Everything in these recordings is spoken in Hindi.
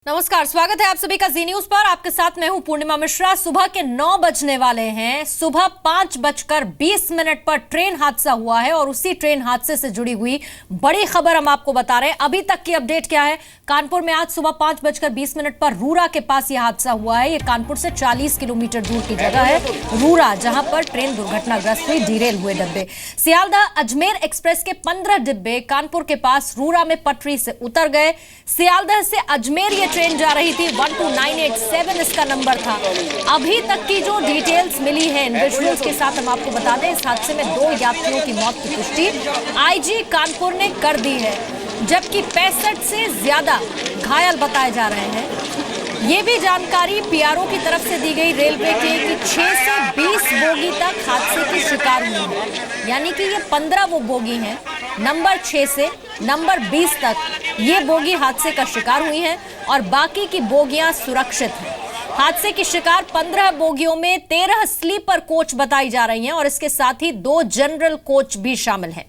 नमस्कार, स्वागत है आप सभी का जी न्यूज पर। आपके साथ मैं हूं पूर्णिमा मिश्रा। सुबह के 9 बजने वाले हैं। सुबह 5:20 पर ट्रेन हादसा हुआ है और उसी ट्रेन हादसे से जुड़ी हुई बड़ी खबर हम आपको बता रहे हैं। अभी तक की अपडेट क्या है? कानपुर में आज सुबह 5:20 पर रूरा के पास यह हादसा हुआ है। यह कानपुर से 40 किलोमीटर दूर की जगह है रूरा, जहां पर ट्रेन दुर्घटनाग्रस्त हुई, डिरेल हुए डब्बे। सियालदह अजमेर एक्सप्रेस के 15 डिब्बे कानपुर के पास रूरा में पटरी से उतर गए। सियालदह से अजमेर ये ट्रेन जा रही थी, 12987 इसका नंबर था। अभी तक की जो डिटेल्स मिली है इन विजुअल्स के साथ हम आपको बता दें, इस हादसे में 2 यात्रियों की मौत की पुष्टि आईजी कानपुर ने कर दी है, जबकि 65 से ज्यादा घायल बताए जा रहे हैं। ये भी जानकारी पीआरओ की तरफ से दी गई रेलवे के कि 6 से 20 बोगी तक हादसे की शिकार हुई है, यानी कि ये 15 वो बोगी हैं, नंबर 6 से नंबर 20 तक ये बोगी हादसे का शिकार हुई हैं और बाकी की बोगियां सुरक्षित हैं। हादसे की शिकार 15 बोगियों में 13 स्लीपर कोच बताई जा रही हैं और इसके साथ ही 2 जनरल कोच भी शामिल हैं।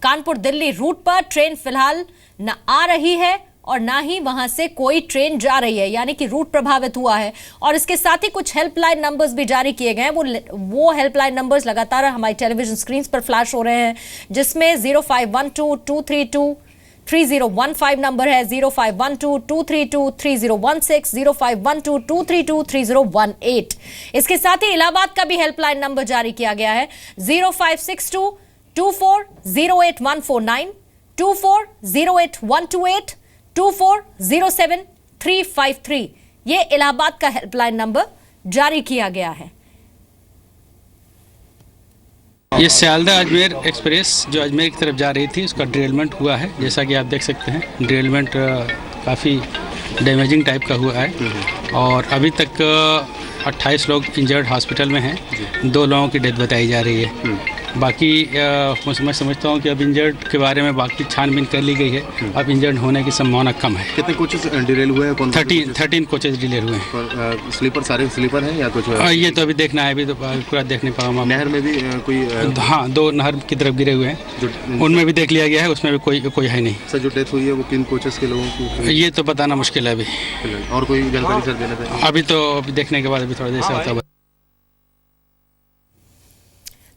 कानपुर दिल्ली रूट पर ट्रेन फिलहाल न आ रही है और ना ही वहां से कोई ट्रेन जा रही है, यानी कि रूट प्रभावित हुआ है। और इसके साथ ही कुछ हेल्पलाइन नंबर्स भी जारी किए गए हैं। वो हेल्पलाइन नंबर्स लगातार हमारी टेलीविजन स्क्रीन पर फ्लैश हो रहे हैं, जिसमें 0512-232-3015 नंबर है, 0512-232-3016, 0512-232-3018। इसके साथ ही इलाहाबाद का भी हेल्पलाइन नंबर जारी किया गया है, 0562-2408-149, 2408-128, 2407-353। ये इलाहाबाद का हेल्पलाइन नंबर जारी किया गया है। ये सियालदह अजमेर एक्सप्रेस जो अजमेर की तरफ जा रही थी, उसका डिरेलमेंट हुआ है। जैसा कि आप देख सकते हैं, डिरेलमेंट काफ़ी डैमेजिंग टाइप का हुआ है और अभी तक 28 लोग इंजर्ड हॉस्पिटल में हैं। 2 लोगों की डेथ बताई जा रही है। बाकी मैं समझता हूँ कि अब इंजर्ड के बारे में बाकी छानबीन कर ली गई है। अब इंजर्ड होने की संभावना कम है। कितने कोचेस डिलेल हुए हैं? 13 कोचेस डिलेल हुए हैं। स्लीपर सारे स्लीपर हैं या कुछ? ये तो अभी देखना है, अभी तो पूरा देख नहीं पाऊंगा। नहर में भी कोई? हाँ, 2 नहर की तरफ गिरे हुए हैं, उनमें भी देख लिया गया है, उसमें भी कोई है नहीं। सर, जो डेथ हुई है वो किन कोचेस के लोगों की? ये तो बताना मुश्किल है अभी। और कोई जानकारी सर देना चाहिए? अभी तो देखने के बाद अभी थोड़ा देर से होता है।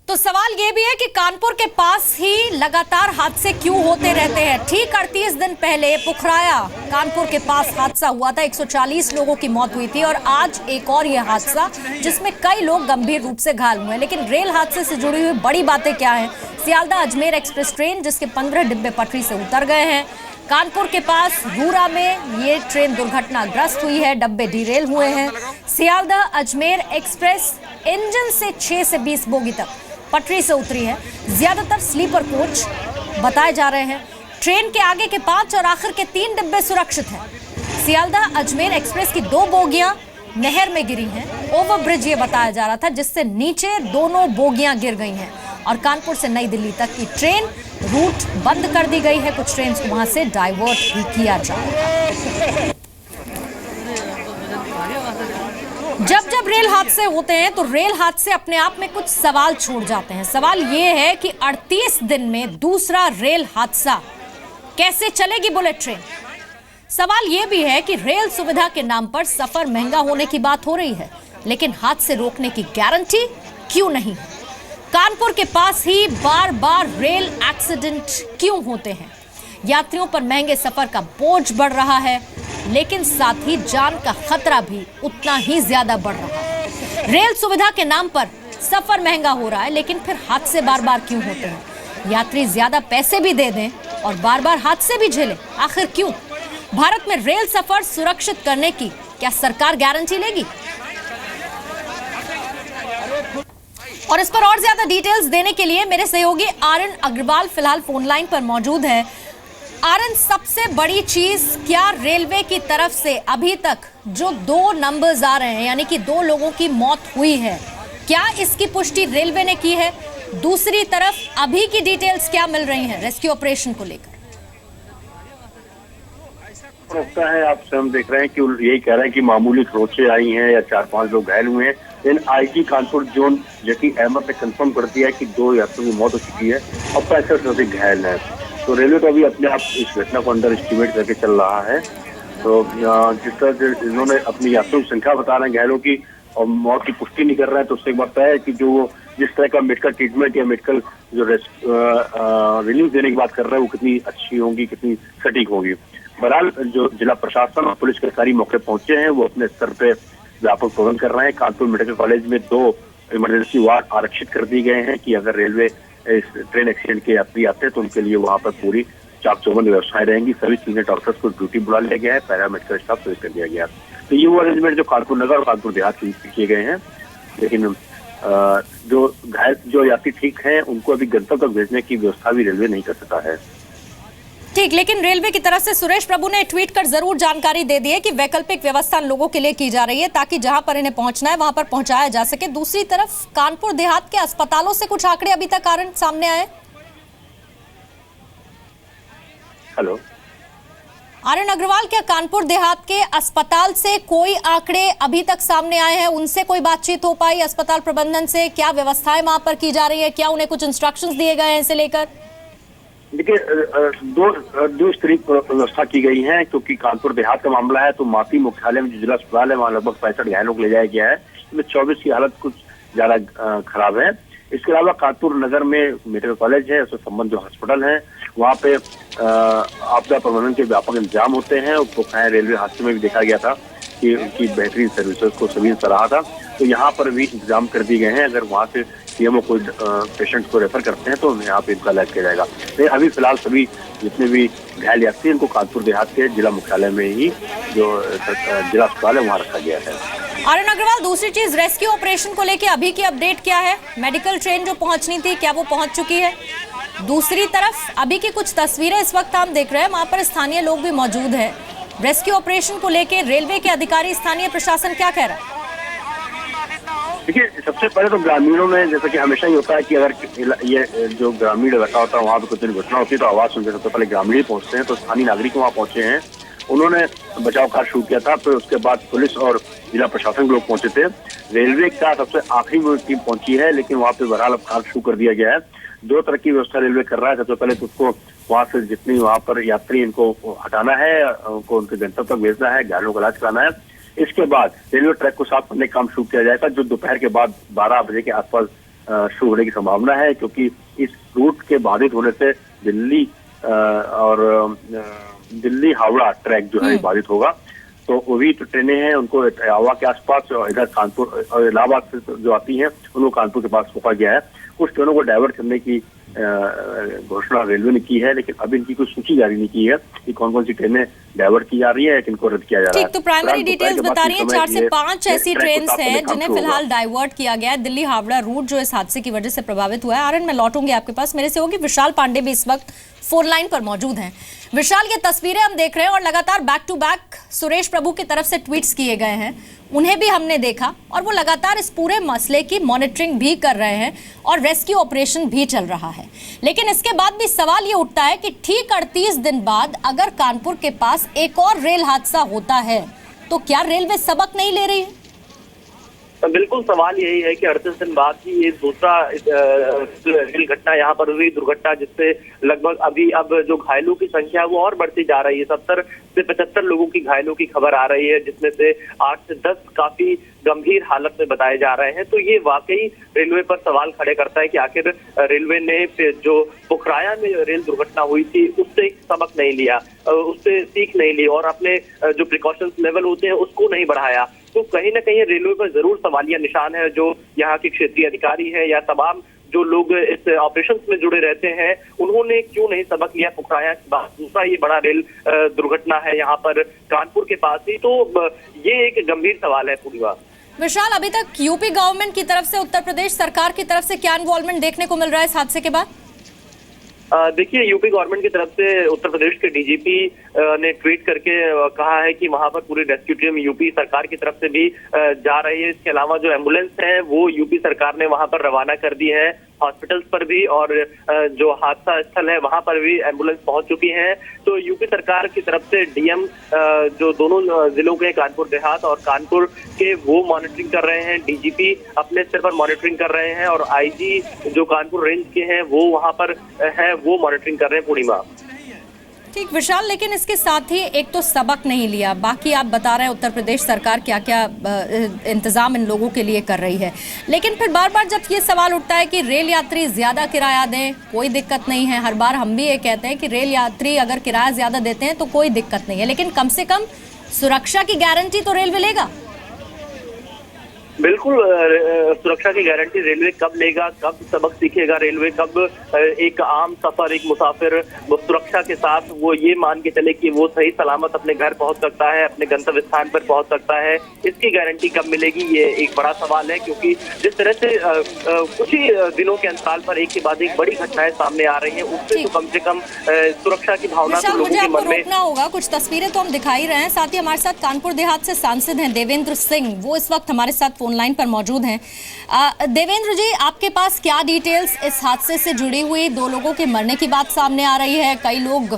तो सवाल यह भी है कि कानपुर के पास ही लगातार हादसे क्यों होते रहते हैं। ठीक 38 दिन पहले पुखराया कानपुर के पास हादसा हुआ था, 140 लोगों की मौत हुई थी और आज एक और यह हादसा जिसमें कई लोग गंभीर रूप से घायल हुए हैं। लेकिन रेल हादसे से जुड़ी हुई बड़ी बातें क्या हैं? सियालदह अजमेर एक्सप्रेस ट्रेन जिसके 15 डिब्बे पटरी से उतर गए हैं। कानपुर के पास रूरा में ये ट्रेन दुर्घटनाग्रस्त हुई है, डब्बे डिरेल हुए हैं। सियालदह अजमेर एक्सप्रेस इंजन से 6 से 20 बोगी तक पटरी से उतरी है। ज्यादातर स्लीपर कोच बताए जा रहे हैं। ट्रेन के आगे के 5 और आखिर के 3 डिब्बे सुरक्षित हैं। सियालदह अजमेर एक्सप्रेस की 2 बोगियां नहर में गिरी हैं। ओवरब्रिज ये बताया जा रहा था, जिससे नीचे दोनों बोगियां गिर गई हैं और कानपुर से नई दिल्ली तक की ट्रेन रूट बंद कर दी गई है। कुछ ट्रेन को वहां से डाइवर्ट भी किया जाएगा। जब रेल हादसे होते हैं तो रेल हादसे अपने आप में कुछ सवाल छोड़ जाते हैं। सवाल ये है कि 38 दिन में दूसरा रेल हादसा कैसे चलेगी बुलेट ट्रेन। सवाल ये भी है कि रेल सुविधा के नाम पर सफर महंगा होने की बात हो रही है, लेकिन हादसे रोकने की गारंटी क्यों नहीं है? कानपुर के पास ही बार बार रेल एक्सीडेंट क्यों होते हैं? यात्रियों पर महंगे सफर का बोझ बढ़ रहा है, लेकिन साथ ही जान का खतरा भी उतना ही ज्यादा बढ़ रहा है। रेल सुविधा के नाम पर सफर महंगा हो रहा है, लेकिन फिर हादसे बार बार क्यों होते हैं? यात्री ज्यादा पैसे भी दे दें और बार बार हादसे भी झेलें, आखिर क्यों? भारत में रेल सफर सुरक्षित करने की क्या सरकार गारंटी लेगी? और इस पर और ज्यादा डिटेल्स देने के लिए मेरे सहयोगी आर्यन अग्रवाल फिलहाल फोन लाइन पर मौजूद है। आर्यन, सबसे बड़ी चीज क्या रेलवे की तरफ से अभी तक जो 2 नंबर्स आ रहे हैं, यानी कि 2 लोगों की मौत हुई है, क्या इसकी पुष्टि रेलवे ने की है? दूसरी तरफ अभी की डिटेल्स क्या मिल रही हैं रेस्क्यू ऑपरेशन को लेकर? लगता है आप स्वयं देख रहे हैं कि यही कह रहे हैं कि मामूली खरोंचें आई हैं या 4-5 लोग घायल हुए हैं। इन आईजी कानपुर जोन जकी अहमद ने कंफर्म कर दिया है कि 2 यात्रियों की मौत हो चुकी है और 65 से अधिक घायल हैं। तो रेलवे तो अभी अपने आप इस घटना को अंडर एस्टिमेट करके चल रहा है। तो जिस तरह से इन्होंने अपनी यात्रियों की संख्या बता रहे हैं घायलों की और मौत की पुष्टि नहीं कर रहे हैं, तो उससे एक बात तय है कि जो जिस तरह का मेडिकल ट्रीटमेंट या मेडिकल जो रिलीफ देने की बात कर रहे हैं वो कितनी अच्छी होंगी, कितनी सटीक होंगी। बहरहाल जो जिला प्रशासन और पुलिस के अधिकारी मौके पहुंचे हैं वो अपने स्तर पे व्यापक प्रबंध कर रहे हैं। कानपुर मेडिकल कॉलेज में 2 इमरजेंसी वार्ड आरक्षित कर दिए गए हैं कि अगर रेलवे इस ट्रेन एक्सीडेंट के यात्री आते हैं तो उनके लिए वहां पर पूरी चाक चौबंद व्यवस्थाएं रहेंगी। सभी सीनियर डॉक्टर्स को ड्यूटी बुला लिया गया है, पैरामेडिकल स्टाफ सर्विस कर दिया गया। तो ये वो अरेंजमेंट जो कानपुर नगर और कानपुर देहात के किए गए हैं, लेकिन जो यात्री ठीक हैं उनको अभी गंतव्य तक भेजने की व्यवस्था भी रेलवे नहीं कर सका है। ठीक, लेकिन रेलवे की तरफ से सुरेश प्रभु ने ट्वीट कर जरूर जानकारी दे दी है कि वैकल्पिक व्यवस्था लोगों के लिए की जा रही है ताकि जहां पर इन्हें पहुंचना है वहां पर पहुंचाया जा सके। दूसरी तरफ कानपुर देहात के अस्पतालों से कुछ आंकड़े अभी तक कारण सामने आए? हेलो आर्यन अग्रवाल, क्या कानपुर देहात के अस्पताल से कोई आंकड़े अभी तक सामने आए हैं? उनसे कोई बातचीत हो पाई अस्पताल प्रबंधन से? क्या व्यवस्थाएं वहां पर की जा रही है? क्या उन्हें कुछ इंस्ट्रक्शंस दिए गए हैं इसे लेकर? देखिए, दो स्तरीय व्यवस्था की गई है क्योंकि कानपुर देहात का मामला है। तो मापी मुख्यालय में जो जिला अस्पताल है वहाँ लगभग 65 घायलों को ले जाया गया है, इसमें 24 की हालत कुछ ज्यादा खराब है। इसके अलावा कानपुर नगर में मेडिकल कॉलेज है, उससे संबंध जो हॉस्पिटल है वहाँ पे आपदा प्रबंधन के व्यापक इंतजाम होते हैं। और रेलवे हादसे में भी देखा गया था कि उनकी बेहतरीन सर्विसेज को सभी ने सराहा था। तो यहाँ पर भी इंतजाम कर दिए गए हैं, अगर वहाँ से सीएमओ कोई पेशेंट को रेफर करते हैं तो यहाँ पे इनका इलाज किया जाएगा। लेकिन अभी फिलहाल सभी जितने भी घायल यात्री इनको कानपुर देहात के जिला मुख्यालय में ही जो जिला अस्पताल है वहाँ रखा गया है। आर्यन अग्रवाल, दूसरी चीज रेस्क्यू ऑपरेशन को लेकर अभी की अपडेट क्या है? मेडिकल ट्रेन जो पहुंचनी थी क्या वो पहुंच चुकी है? दूसरी तरफ अभी की कुछ तस्वीरें इस वक्त हम देख रहे हैं, वहां पर स्थानीय लोग भी मौजूद हैं। रेस्क्यू ऑपरेशन को लेकर रेलवे के अधिकारी, स्थानीय प्रशासन क्या कह रहा है? देखिए, सबसे पहले तो ग्रामीणों में जैसा कि हमेशा ही होता है कि अगर ये जो ग्रामीण इलाका होता है वहाँ पे कुछ दुर्घटना होती है तो आवाज सुनते सबसे पहले ग्रामीण ही पहुंचते हैं। तो स्थानीय नागरिक वहाँ पहुंचे हैं, उन्होंने बचाव कार्य शुरू किया था। फिर उसके बाद पुलिस और जिला प्रशासन के लोग पहुंचे थे। रेलवे का सबसे आखिरी में टीम पहुंची है, लेकिन वहाँ पे बहरहाल कार्य शुरू कर दिया गया है। 2 तरह की व्यवस्था रेलवे कर रहा है। सबसे पहले तो उसको वहाँ से जितनी वहाँ पर यात्री इनको हटाना है, उनको उनके गंतव्य तक भेजना है, घायलों का इलाज कराना है। इसके बाद रेलवे ट्रैक को साफ करने का काम शुरू किया जाएगा, जो दोपहर के बाद 12 बजे के आसपास शुरू होने की संभावना है, क्योंकि इस रूट के बाधित होने से दिल्ली हावड़ा ट्रैक जो है बाधित होगा। तो वो भी तो ट्रेनें हैं, उनको इटावा के आसपास और इधर कानपुर और इलाहाबाद से जो आती हैं उनको कानपुर के पास रोका गया है। कुछ ट्रेनों को डाइवर्ट करने की घोषणा रेलवे ने की है, लेकिन अभी इनकी कोई सूची जारी नहीं की है कि कौन कौन सी ट्रेनें डाइवर्ट की जा रही है, किनको रद्द किया जा रहा है। ठीक, तो प्राइमरी डिटेल्स बता रही है 4 से 5 ऐसी ट्रेन हैं जिन्हें फिलहाल डाइवर्ट किया गया है। दिल्ली हावड़ा रूट जो इस हादसे की वजह से प्रभावित हुआ है। आर्यन, मैं लौटूंगी आपके पास, मेरे से होगी विशाल पांडे भी इस वक्त फोन लाइन पर मौजूद हैं। विशाल, ये तस्वीरें हम देख रहे हैं और लगातार बैक टू बैक सुरेश प्रभु की तरफ से ट्वीट्स किए गए हैं, उन्हें भी हमने देखा और वो लगातार इस पूरे मसले की मॉनिटरिंग भी कर रहे हैं और रेस्क्यू ऑपरेशन भी चल रहा है। लेकिन इसके बाद भी सवाल ये उठता है कि ठीक 38 दिन बाद अगर कानपुर के पास एक और रेल हादसा होता है तो क्या रेलवे सबक नहीं ले रही है? बिल्कुल, सवाल यही है कि 38 दिन बाद ही ये दूसरा रेल घटना यहाँ पर हुई, दुर्घटना जिससे लगभग अभी अब जो घायलों की संख्या है वो और बढ़ती जा रही है। 70 से 75 लोगों की घायलों की खबर आ रही है, जिसमें से 8 से 10 काफी गंभीर हालत में बताए जा रहे हैं। तो ये वाकई रेलवे पर सवाल खड़े करता है कि आखिर रेलवे ने जो पोखराया में रेल दुर्घटना हुई थी उससे सबक नहीं लिया, उससे सीख नहीं ली और अपने जो प्रिकॉशंस लेवल होते हैं उसको नहीं बढ़ाया। तो कहीं ना कहीं रेलवे पर जरूर सवालिया निशान है। जो यहाँ के क्षेत्रीय अधिकारी हैं या तमाम जो लोग इस ऑपरेशन में जुड़े रहते हैं, उन्होंने क्यों नहीं सबक लिया पोखराया के बाद? दूसरा ये बड़ा रेल दुर्घटना है यहाँ पर कानपुर के पास ही, तो ये एक गंभीर सवाल है पूर्णिमा। विशाल, अभी तक यूपी गवर्नमेंट की तरफ से, उत्तर प्रदेश सरकार की तरफ से क्या इन्वॉल्वमेंट देखने को मिल रहा है इस हादसे के बाद? देखिए, यूपी गवर्नमेंट की तरफ से उत्तर प्रदेश के डीजीपी ने ट्वीट करके कहा है कि वहां पर पूरी रेस्क्यू टीम यूपी सरकार की तरफ से भी जा रही है। इसके अलावा जो एम्बुलेंस है वो यूपी सरकार ने वहां पर रवाना कर दी है। हॉस्पिटल्स पर भी और जो हादसा स्थल है वहां पर भी एम्बुलेंस पहुंच चुकी है। तो यूपी सरकार की तरफ से डीएम जो दोनों जिलों के कानपुर देहात और कानपुर के वो मॉनिटरिंग कर रहे हैं, डीजीपी अपने स्तर पर मॉनिटरिंग कर रहे हैं और आईजी जो कानपुर रेंज के हैं वो वहां पर है वो मॉनिटरिंग कर रहे हैं। पूर्णिमा, ठीक विशाल, लेकिन इसके साथ ही एक तो सबक नहीं लिया, बाकी आप बता रहे हैं उत्तर प्रदेश सरकार क्या क्या इंतजाम इन लोगों के लिए कर रही है, लेकिन फिर बार बार जब ये सवाल उठता है कि रेल यात्री ज्यादा किराया दें, कोई दिक्कत नहीं है। हर बार हम भी ये कहते हैं कि रेल यात्री अगर किराया ज्यादा देते हैं तो कोई दिक्कत नहीं है, लेकिन कम से कम सुरक्षा की गारंटी तो रेलवे लेगा। बिल्कुल, सुरक्षा की गारंटी रेलवे कब लेगा, कब सबक सीखेगा रेलवे, कब एक आम सफर, एक मुसाफिर वो सुरक्षा के साथ वो ये मान के चले कि वो सही सलामत अपने घर पहुंच सकता है, अपने गंतव्य स्थान पर पहुंच सकता है, इसकी गारंटी कब मिलेगी, ये एक बड़ा सवाल है। क्योंकि जिस तरह से कुछ ही दिनों के अंतराल पर एक के बाद एक बड़ी घटनाएं सामने आ रही है, उससे तो कम से कम सुरक्षा की भावना तो लोगों के मन में रोकना होगा। कुछ तस्वीरें तो हम दिखा ही रहे हैं, साथ ही हमारे साथ कानपुर देहात से सांसद हैं देवेंद्र सिंह, वो इस वक्त हमारे साथ ऑनलाइन पर मौजूद हैं। देवेंद्र जी, आपके पास क्या डिटेल्स इस हादसे से जुड़ी हुई? 2 लोगों के मरने की बात सामने आ रही है, कई लोग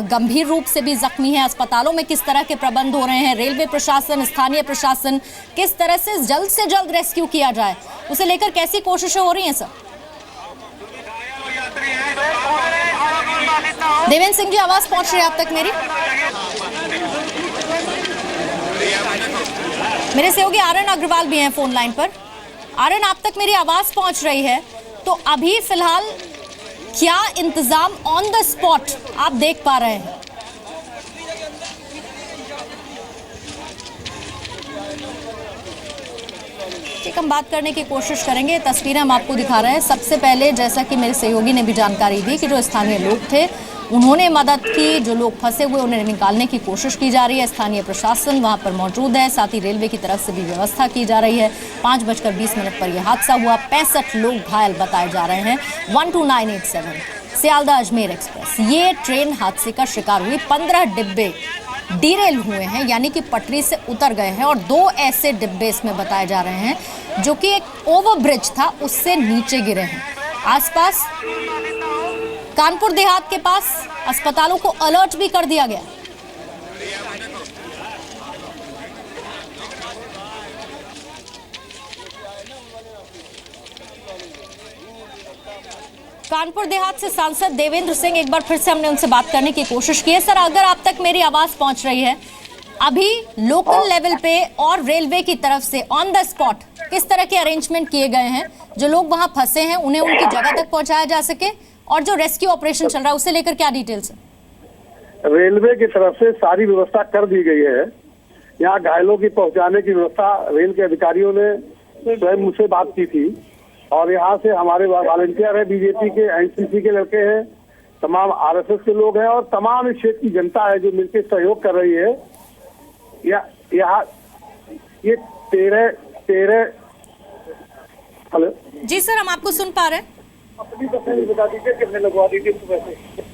गंभीर रूप से भी जख्मी हैं, अस्पतालों में किस तरह के प्रबंध हो रहे हैं, रेलवे प्रशासन, स्थानीय प्रशासन किस तरह से जल्द रेस्क्यू किया जाए, उसे लेकर कैसी कोशिशें हो रही हैं सर? देवेंद्र सिंह जी, आवाज पहुंच रही है आप तक मेरी? मेरे सहयोगी आर्यन अग्रवाल भी हैं फोन लाइन पर। आर्यन, आप तक मेरी आवाज पहुंच रही है? तो अभी फिलहाल क्या इंतजाम ऑन द स्पॉट आप देख पा रहे हैं? ठीक, हम बात करने की कोशिश करेंगे। तस्वीरें हम आपको दिखा रहे हैं। सबसे पहले, जैसा कि मेरे सहयोगी ने भी जानकारी दी, कि जो स्थानीय लोग थे उन्होंने मदद की, जो लोग फंसे हुए उन्हें निकालने की कोशिश की जा रही है, स्थानीय प्रशासन वहां पर मौजूद है, साथ ही रेलवे की तरफ से भी व्यवस्था की जा रही है। 5:20 पर यह हादसा हुआ, 65 लोग घायल बताए जा रहे हैं। 12987 सियालदा अजमेर एक्सप्रेस, ये ट्रेन हादसे का शिकार हुई। 15 डिब्बे डीरेल हुए हैं, यानी कि पटरी से उतर गए हैं, और 2 ऐसे डिब्बे इसमें बताए जा रहे हैं जो कि एक ओवरब्रिज था उससे नीचे गिरे हैं। आसपास कानपुर देहात के पास अस्पतालों को अलर्ट भी कर दिया गया। कानपुर देहात से सांसद देवेंद्र सिंह, एक बार फिर से हमने उनसे बात करने की कोशिश की है। सर, अगर आप तक मेरी आवाज पहुंच रही है, अभी लोकल लेवल पे और रेलवे की तरफ से ऑन द स्पॉट किस तरह के अरेंजमेंट किए गए हैं, जो लोग वहां फंसे हैं उन्हें उनकी जगह तक पहुंचाया जा सके, और जो रेस्क्यू ऑपरेशन चल रहा है उसे लेकर क्या डिटेल्स है? रेलवे की तरफ से सारी व्यवस्था कर दी गई है। यहाँ घायलों की पहुंचाने की व्यवस्था रेल के अधिकारियों ने स्वयं मुझसे बात की थी, और यहाँ से हमारे वॉलंटियर है, बीजेपी के, एनसीसी के लड़के हैं, तमाम आरएसएस के लोग हैं, और तमाम इस क्षेत्र की जनता है जो मिलकर सहयोग कर रही है। यहाँ ये 13 हेलो जी सर, हम आपको सुन पा रहे हैं। अपनी बसें बता दीजिए कितने लगवा दीजिए सुबह से।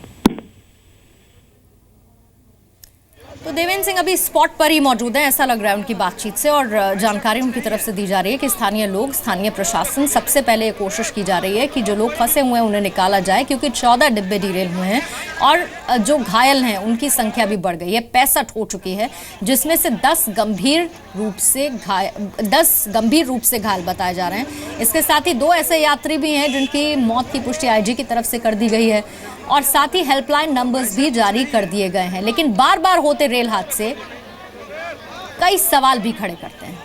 तो देवेंद्र सिंह अभी स्पॉट पर ही मौजूद हैं, ऐसा लग रहा है उनकी बातचीत से, और जानकारी उनकी तरफ से दी जा रही है कि स्थानीय लोग, स्थानीय प्रशासन, सबसे पहले ये कोशिश की जा रही है कि जो लोग फंसे हुए हैं उन्हें निकाला जाए, क्योंकि 14 डिब्बे डीरेल हुए हैं और जो घायल हैं उनकी संख्या भी बढ़ गई है, 65 हो चुकी है, जिसमें से 10 गंभीर रूप से घायल बताए जा रहे हैं। इसके साथ ही 2 ऐसे यात्री भी हैं जिनकी मौत की पुष्टि आईजी की तरफ से कर दी गई है, और साथ ही हेल्पलाइन नंबर्स भी जारी कर दिए गए हैं। लेकिन बार बार होते रेल हादसे कई सवाल भी खड़े करते हैं।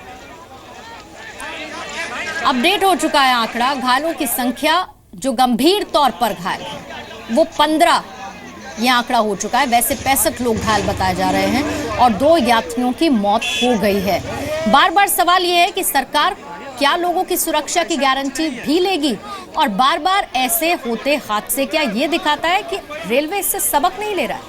अपडेट हो चुका है आंकड़ा, घायलों की संख्या जो गंभीर तौर पर घायल है वो 15 ये आंकड़ा हो चुका है। वैसे 65 लोग घायल बताए जा रहे हैं और 2 यात्रियों की मौत हो गई है। बार बार सवाल ये है कि सरकार क्या लोगों की सुरक्षा की गारंटी भी लेगी, और बार बार ऐसे होते हादसे क्या ये दिखाता है कि रेलवे इससे सबक नहीं ले रहा है?